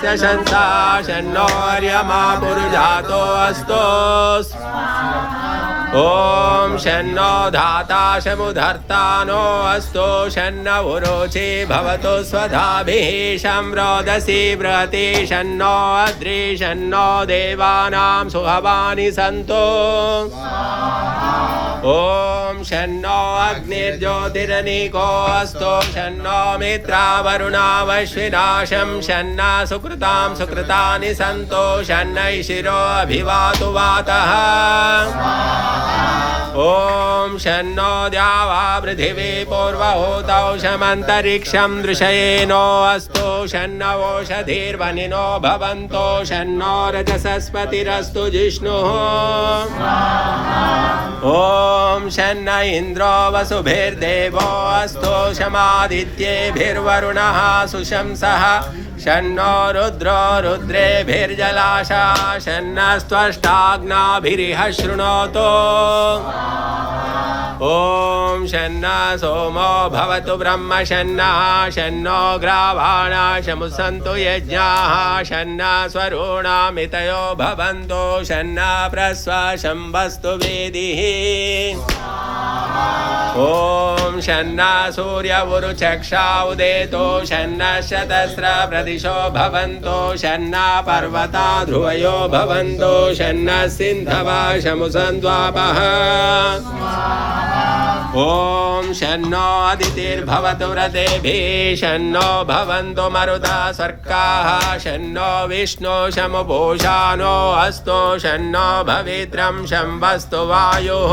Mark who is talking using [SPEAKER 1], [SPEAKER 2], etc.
[SPEAKER 1] शंसा शन्नो अर्यमा पुरुजातो अस्तु ओम शन्नो धाता शमुधर्ता नो अस्तु शन्न उरोचे भवतु स्वधाभिः शं रोदसी बृहति शन्नो अद्रि शन्नो देवानां सुहवानि सन्तु ओम शन्नो अग्निर्ज्योतिरनिको अस्तु शन्नो मित्रा वरुणावश्विना शं शन्ना सुकृतां सुकृतानि सन्तु शन्नैः शिरो अभिवातु वातः ओम शन्नो द्यावा पृथिवी पूर्वहूतौ शमन्तरिक्षं दृशयेनो अस्तु शन्न ओषधीर्वनिनो भवन्तो शन्नो रजसस्पतिरस्तु जिष्णुः ओम शन्न इन्द्रो वसुभिर्देवो अस्तु शमादित्येभिर्वरुणः सुशंसः शन्नो रुद्रो रुद्रेभिर्जलाशा शन्नस्त्वष्टाग्नाभिरिह शृणोतु ओम शन्ना सोमो भवतु ब्रह्म शन्नः शन्नो ग्रावाणा शमुसन्तु यज्ञाः शन्ना स्वरूणामितयो भवन्तु शन्ना प्रश्वासं वस्तु वेदिः ओम शन्ना सूर्य उरुचक्षा उदेतो शन्नः शतस्र प्रदिशो भवन्तो शन्ना पर्वता ध्रुवयो भवन्तो शन्नः सिन्धवा शमुसन्द्वापः ओम शन्नो अदितिर्भवतु व्रतेभिः शन्नो भवन्तु मरुतः सर्काः शन्नो विष्णु शमुपूषानो अस्तु शन्नो भवित्रं शं वस्तु वायुः